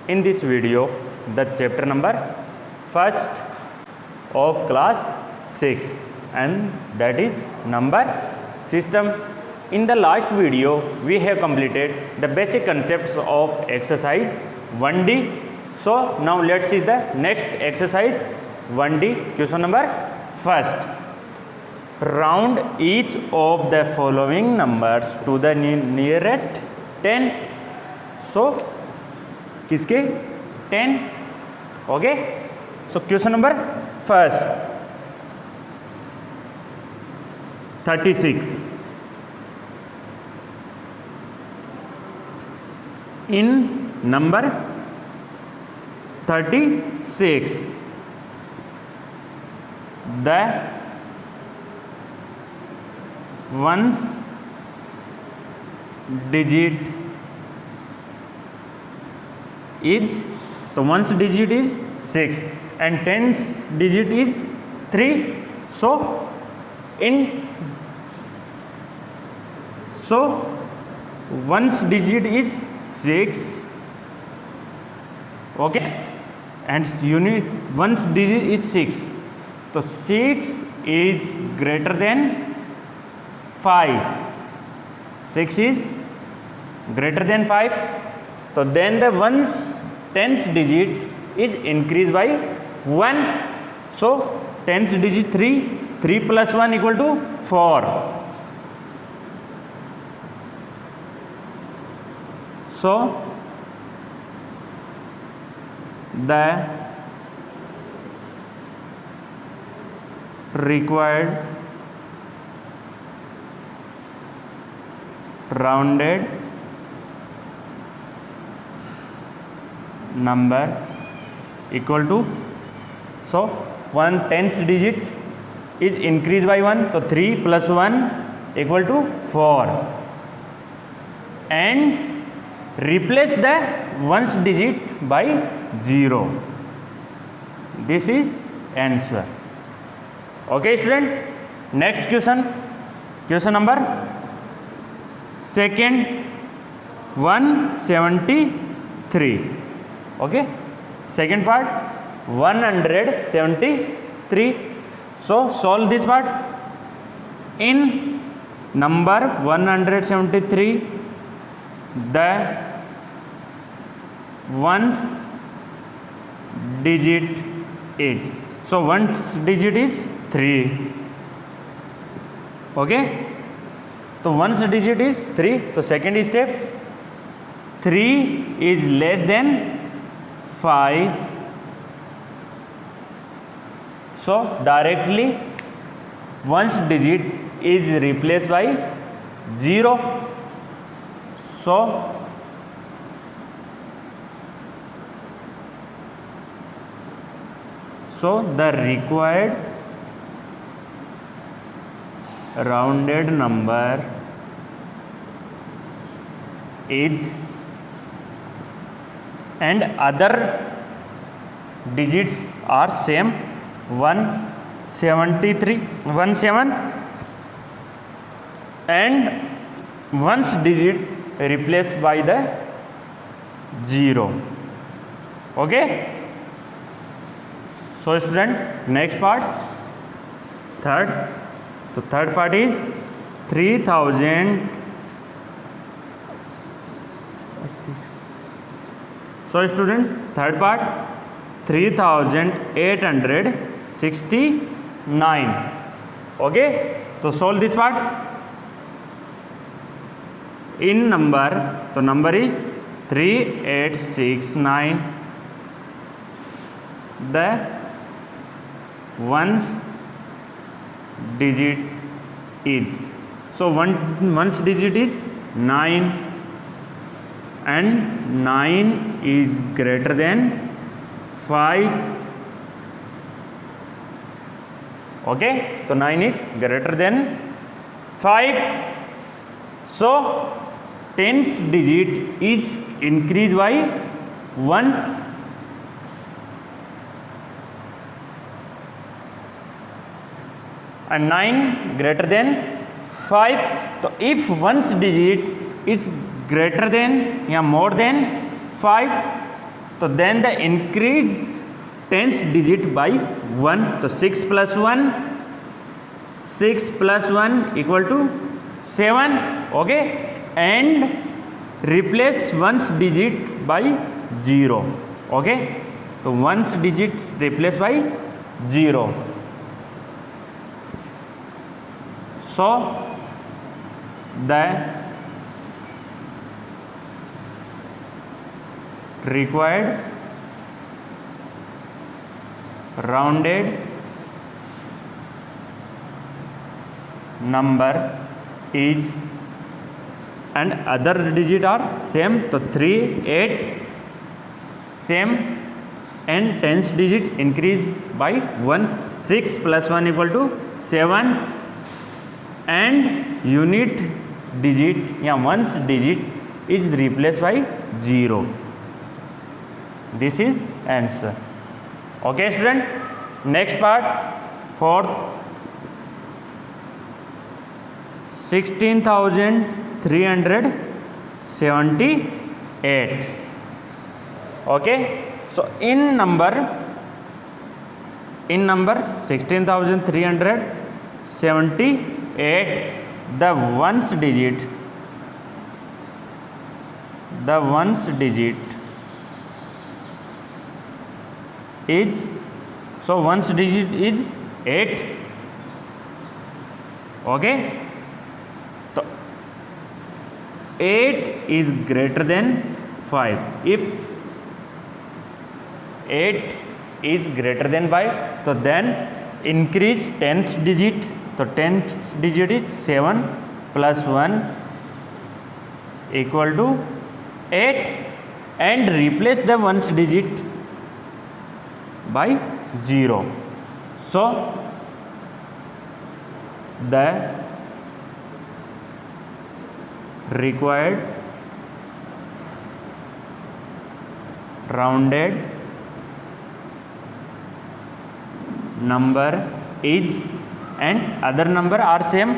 in this video the chapter number first of class 6 and that is number system. In the last video we have completed the basic concepts of exercise 1D. So now let's see the next exercise 1D. Question number first. Round each of the following numbers to the nearest 10. So किसके 10. Okay. So question number first 36. In number 36 the ones digit is, the ones digit is 6 and tens digit is 3. So ones digit is 6. Okay, and unit ones digit is 6. So 6 is greater than 5. 6 is greater than 5. So then the ones tens digit is increased by 1. So tens digit 3. 3 plus 1 equal to 4. So the required rounded number equal to, so 1 tens digit is increased by 1, so 3 plus 1 equal to 4 and replace the ones digit by 0. This is answer. Okay student, next question number second 173. Okay, second part 173. So solve this part. In number 173 the ones digit is, so ones digit is 3. Okay, so ones digit is 3. So second step, 3 is less than 5. So directly ones digit is replaced by 0. So the required rounded number is, and other digits are same, 173 17 and ones digit replaced by the 0. Okay. So student, next part third. So third part is 3000. So student, third part 3869. Okay, so solve this part. In number, so number is 3869. The ones digit is, so ones digit is 9 and 9 is greater than 5. Okay, so 9 is greater than 5. So tens digit is increased by ones. And 9 greater than 5. So if ones digit is greater than या more than 5, तो then the increase tens digit by 1, तो 6 + 1 equal to 7, okay, and replace ones digit by 0, okay, तो ones digit replace by 0. So the required rounded number is, and other digit are same, तो 3, 8 same, and tens digit increase by 1, 6 + 1 equal to 7, and unit digit या ones digit is replaced by 0. This is answer. Okay student, next part, fourth, 16,378. Okay, so in number 16,378, the ones digit is, so ones digit is 8, okay, so 8 is greater than 5. If 8 is greater than 5, so then increase tens digit, so tens digit is 7 + 1 equal to 8, and replace the ones digit by 0. So the required rounded number is, and other number are same,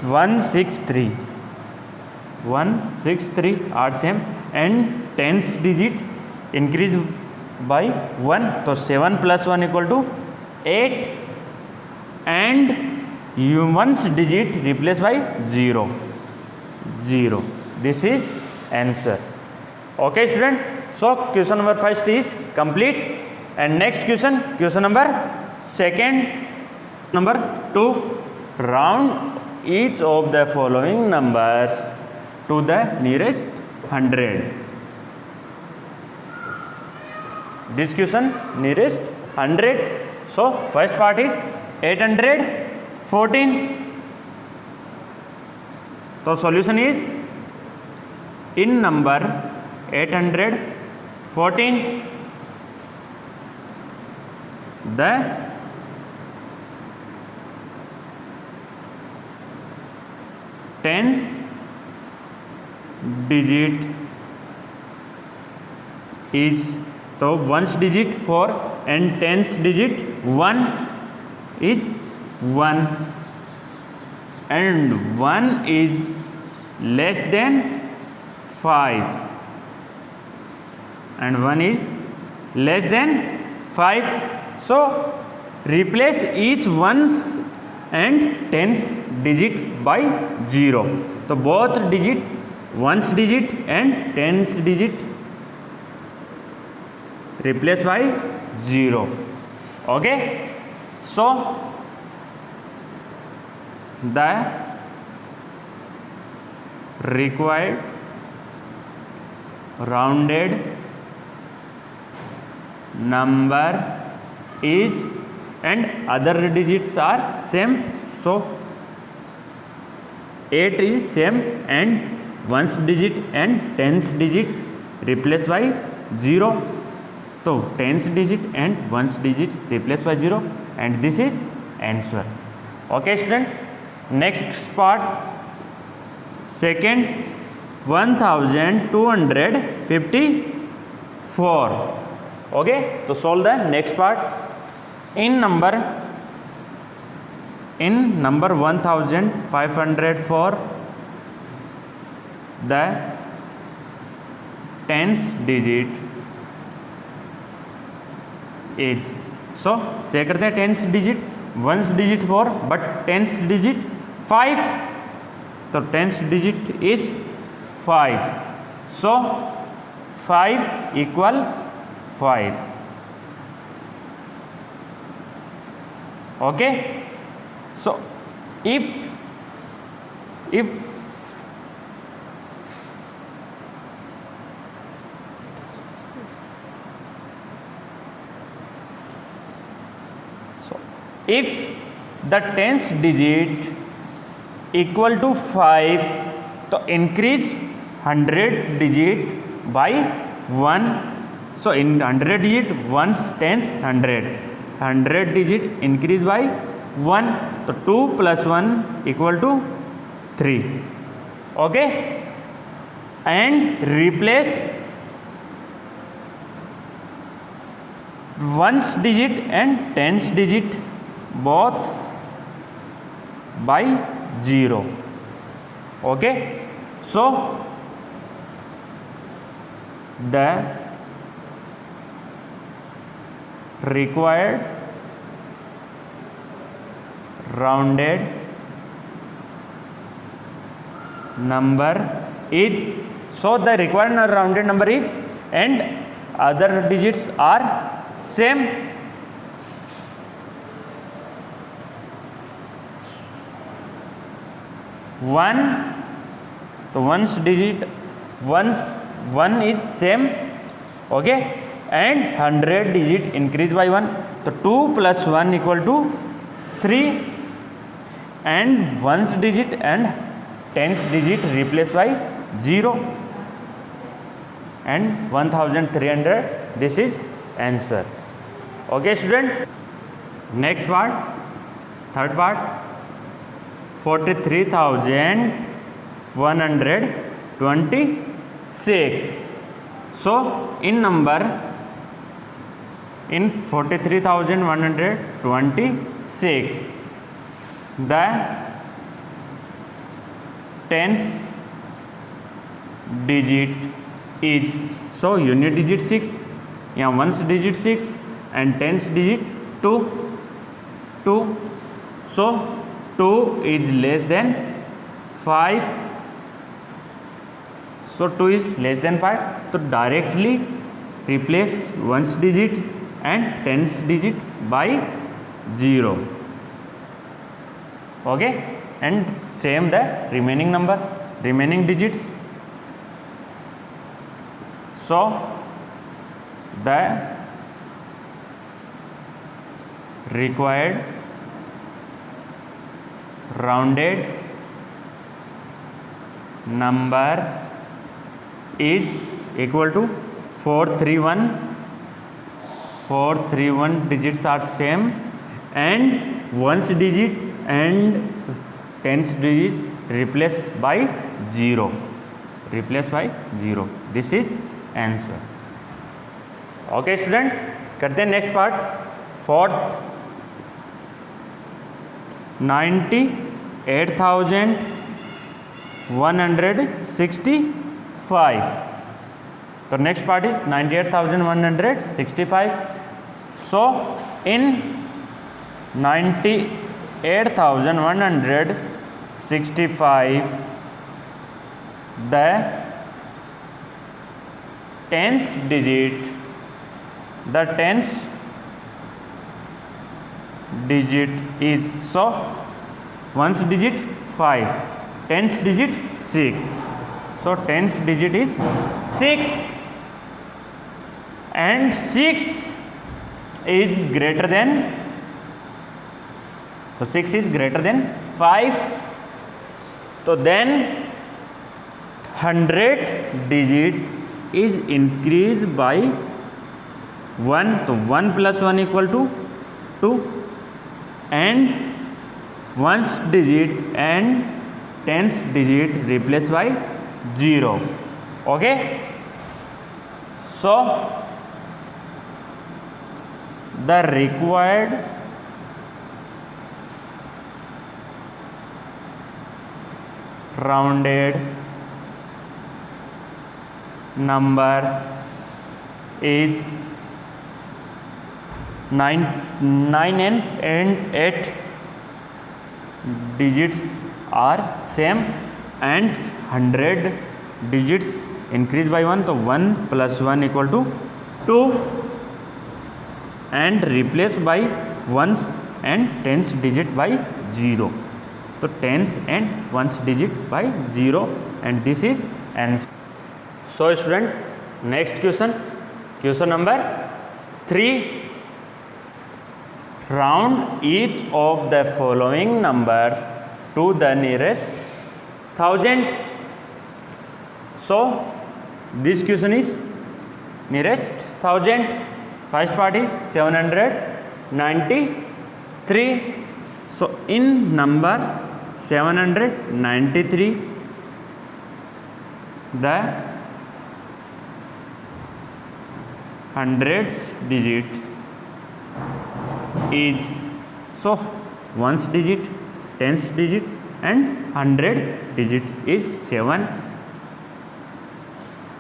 163 are same, and tens digit increase by 1, so 7 + 1 equal to 8, and ones digit replaced by 0. This is answer. Okay student, so question number first is complete, and next question number second, number 2, round each of the following numbers to the nearest 100. This question nearest 100. So first part is 814. So solution is, in number 814, the tens digit is, so ones digit 4 and tens digit 1 is 1, and 1 is less than 5, and 1 is less than 5. So replace each ones and tens digit by 0. So both digit, ones digit and tens digit replace by 0. Okay, so the required rounded number is, and other digits are same, so 8 is same, and ones digit and tens digit replaced by 0. So tens digit and ones digit replaced by 0, and this is answer. Okay student, next part, second, 1254. Okay, so solve the next part. In number 1504, the tens digit is. So check करते हैं tens digit, ones digit 4 but tens digit 5, तो tens digit is 5. So 5 equal 5. Okay, so if the tens digit equal to 5, तो increase 100 digit by 1. So in 100 digit ones tens 100 digit increase by 1, तो 2 plus 1 equal to 3. Okay, and replace ones digit and tens digit both by 0. Okay, so the required rounded number is, so the required rounded number is, and other digits are same. One, तो ones digit ones 1 is same. Okay, and 100 digit increase by 1, तो 2 plus 1 equal to 3, and ones digit and tens digit replace by 0, and 1300. This is answer. Okay student, next part, third part, 43,126. So in number, in 43,126, the tens digit is, so unit digit 6, या ones digit 6 and tens digit 2. So 2 is less than 5. So 2 is less than 5. तो directly replace ones digit and tens digit by 0. Okay, and same the remaining number, remaining digits. So the required rounded number is equal to 431 digits are same, and ones digit and tens digit replace by 0. This is answer. Okay student, करते हैं next part, fourth. 98,165. So next part is 98,165. So in 98,165, the tens digit is, so ones digit 5, tens digit 6, so tens digit is 6, and 6 is greater than, so 6 is greater than 5, so then 100 digit is increased by 1, so 1 plus 1 equal to 2, and ones digit and tens digit replaced by 0. Okay, so the required rounded number is 9 and 8 digits are same and 100 digits increase by 1, तो 1 plus 1 equal to 2 and replace by ones and tens digit by 0, तो tens and ones digit by 0 and this is answer. So student, next question number 3. Round each of the following numbers to the nearest 1000. So this question is nearest 1000. First part is 793. So in number 793, the hundreds digits is, so ones digit, tens digit and 100 digit is 7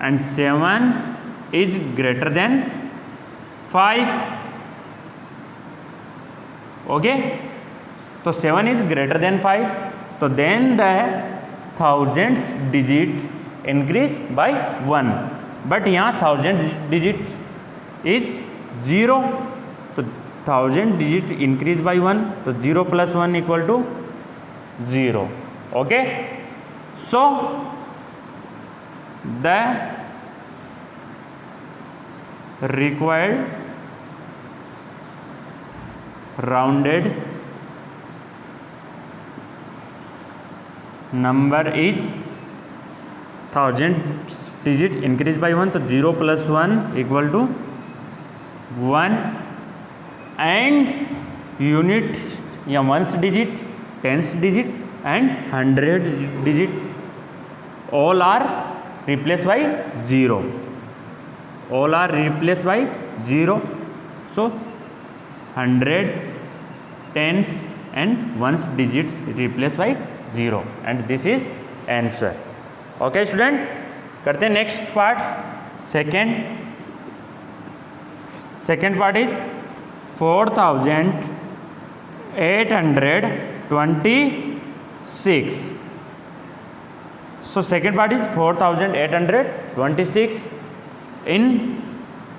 and 7 is greater than 5. Okay, so 7 is greater than 5, so then the thousands digit increase by 1, but यहाँ 1000 digit is 0, तो 1000 digit increase by 1, तो 0 plus 1 equal to 0. Okay, so the required rounded number is 1000 digit increase by 1, तो 0 plus 1 equal to 1 and unit या ones digit, tens digit and 100 digit all are replaced by 0. All are replaced by 0. So 100, tens and ones digits replaced by 0 and this is answer. Okay student, करते हैं next part. Second part is 4826. So second part is 4826. In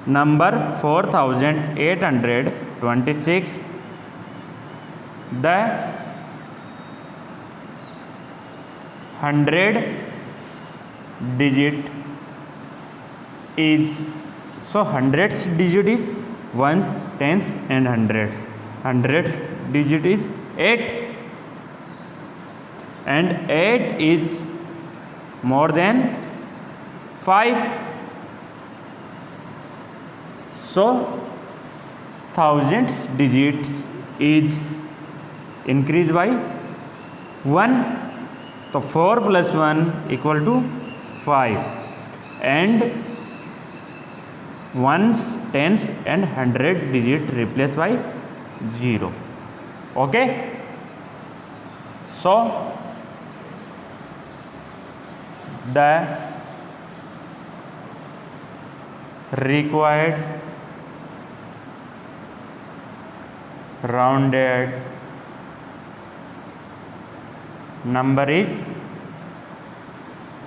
number 4826, the 100 digit is, so hundreds digit is ones, tens and hundreds. 100 digit is 8 and 8 is more than 5. So thousands digits is increased by 1, so 4 plus 1 equal to 5 and ones, tens and 100 digit replaced by 0. Okay, so the required rounded number is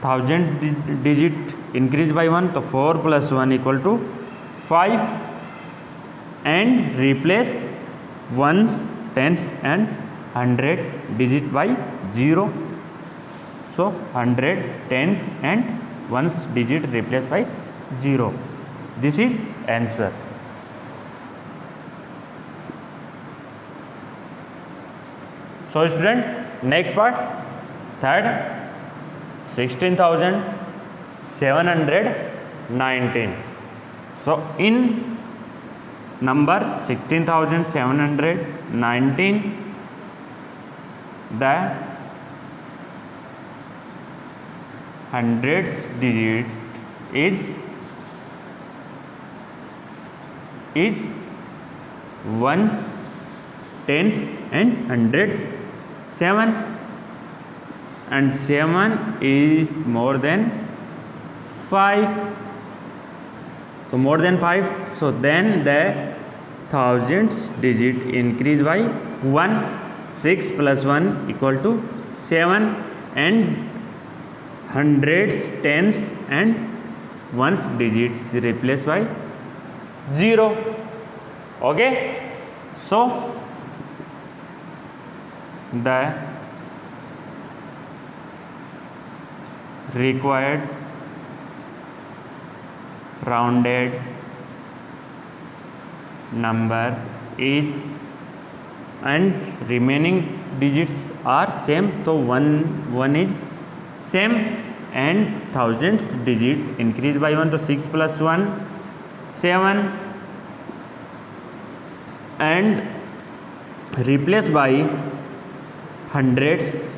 1000 digit increase by 1, so 4 plus 1 equal to 5 and replace ones, tens and 100 digit by 0. So 100, tens and ones digit replaced by 0. This is answer. So student, next part, third, 16,719. So in number 16,719, the hundreds digits is ones, tens and hundreds 7 and 7 is more than 5. So more than 5, so then the thousands digit increase by 1, 6 plus 1 equal to 7, and hundreds, tens and ones digits replaced by 0. Okay, so the required rounded number is, and remaining digits are same, so one is same, and thousands digit increase by 1, so 6 plus 1 7, and replaced by hundreds,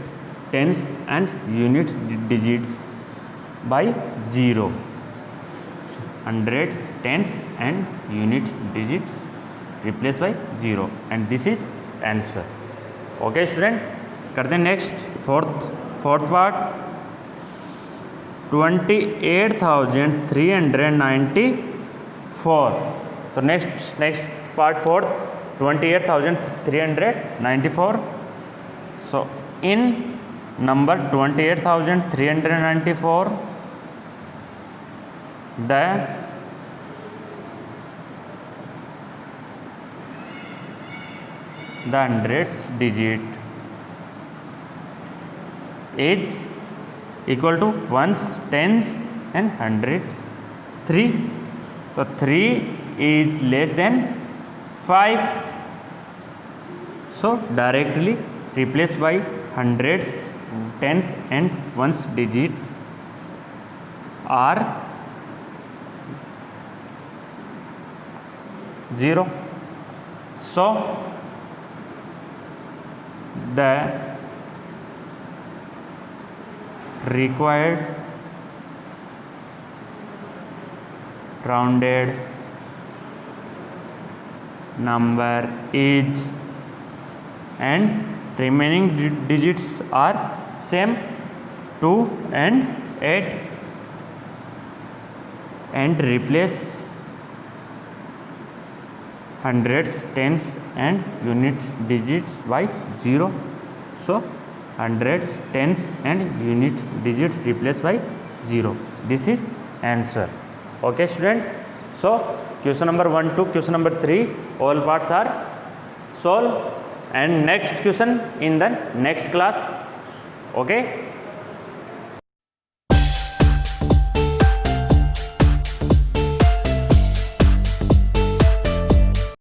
tens and units digits by 0. Hundreds, tens and units digits replaced by 0, and this is answer. Okay student, करते हैं next fourth part. 28,394. तो next part fourth 28,394. So in number 28,394, the hundreds digit is equal to ones, tens and hundreds. 3. So 3 is less than 5. So directly replaced by hundreds, tens and ones digits are 0. So the required rounded number is, and remaining digits are same, 2 and 8, and replace hundreds, tens and units digits by 0. So hundreds, tens and units digits replaced by 0. This is answer. Okay student, so question number 1 to question number 3 all parts are solved, and next question in the next class. Okay.